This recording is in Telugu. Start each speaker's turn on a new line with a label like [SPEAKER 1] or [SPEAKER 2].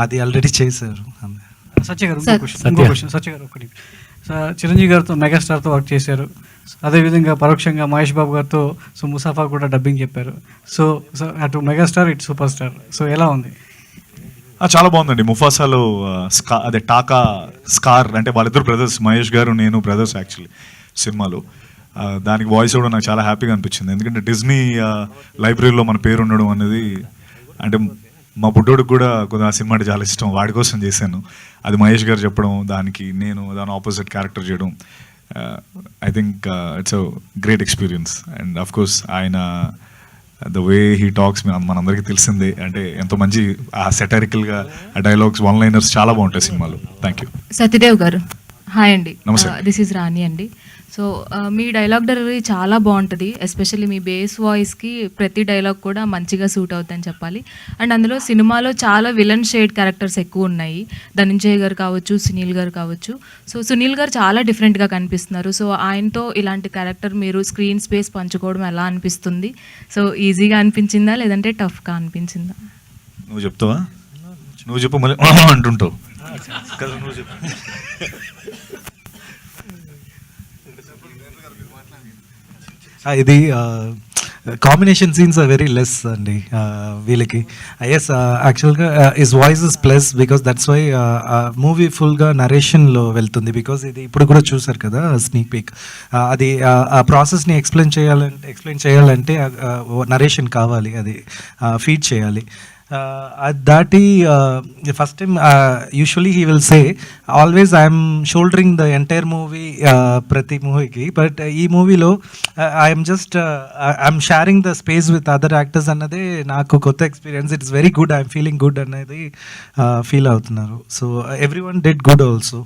[SPEAKER 1] అది ఆల్రెడీ చేశారు.
[SPEAKER 2] సత్య గారు ఇంకో క్వశ్చన్ సత్య గారు ఒకటి, చిరంజీవి గారితో మెగాస్టార్తో వర్క్ చేశారు, అదేవిధంగా పరోక్షంగా మహేష్ బాబు గారితో ముసాఫా కూడా డబ్బింగ్ చెప్పారు. సో అటు మెగాస్టార్ ఇటు సూపర్ స్టార్, సో ఎలా ఉంది?
[SPEAKER 3] చాలా బాగుందండి. ముఫాసాలో అదే టాకా స్కార్ అంటే వాళ్ళిద్దరు బ్రదర్స్, మహేష్ గారు నేను బ్రదర్స్ యాక్చువల్లీ సినిమాలో. దానికి వాయిస్ కూడా నాకు చాలా హ్యాపీగా అనిపించింది. ఎందుకంటే డిజ్నీ లైబ్రరీలో మన పేరు ఉండడం అనేది, అంటే మా బుడ్డోడికి కూడా కొద్దిగా ఆ సినిమా అంటే చాలా ఇష్టం, వాడి కోసం చేశాను. అది మహేష్ గారు చెప్పడం, దానికి నేను దాని ఆపోజిట్ క్యారెక్టర్ చేయడం, I think it's a great experience. And of course ఆయన ద వే హీ టాక్స్ మనందరికీ తెలిసిందే, అంటే ఎంతో మంచి ఆ సెటారికల్గా ఆ డైలాగ్స్, వన్ లైనర్స్ చాలా బాగుంటాయి సినిమాలో. Thank you.
[SPEAKER 4] సత్యదేవ్ గారు హాయ్ అండి.
[SPEAKER 3] నమస్తే.
[SPEAKER 4] దిస్ ఈజ్ రాణి అండి. సో మీ డైలాగ్ డెలివరీ చాలా బాగుంటుంది, ఎస్పెషల్లీ మీ బేస్ వాయిస్కి ప్రతి డైలాగ్ కూడా మంచిగా సూట్ అవుతుందని చెప్పాలి. అండ్ అందులో సినిమాలో చాలా విలన్ షేడ్ క్యారెక్టర్స్ ఎక్కువ ఉన్నాయి. ధనంజయ్ గారు కావచ్చు, సునీల్ గారు కావచ్చు. సో సునీల్ గారు చాలా డిఫరెంట్గా కనిపిస్తున్నారు. సో ఆయనతో ఇలాంటి క్యారెక్టర్ మీరు స్క్రీన్ స్పేస్ పంచుకోవడం ఎలా అనిపిస్తుంది? సో ఈజీగా అనిపించిందా లేదంటే టఫ్గా అనిపించిందా?
[SPEAKER 3] నువ్వు చెప్తావా? నువ్వు చెప్పు, మళ్ళీ అంటుంటావు కదా, నువ్వు చెప్పు.
[SPEAKER 1] ఇది combination scenes are very less అండి వీళ్ళకి. ఎస్, యాక్చువల్గా is voice is plus because that's why movie ఫుల్గా నరేషన్లో వెళ్తుంది. బికాస్ ఇది ఇప్పుడు కూడా చూసారు కదా స్నీక్ పీక్, అది ఆ ప్రాసెస్ని ఎక్స్ప్లెయిన్ చేయాలంటే నరేషన్ కావాలి, అది ఫీడ్ చేయాలి. దాటి first time usually he will say always I'm soldering the entire movie ప్రతి మూవీకి, బట్ ఈ మూవీలో I'm just I'm sharing the space with other actors అన్నదే నాకు కొత్త experience. It's very good, I'm feeling good అనేది ఫీల్ అవుతున్నారు. So every one did good also.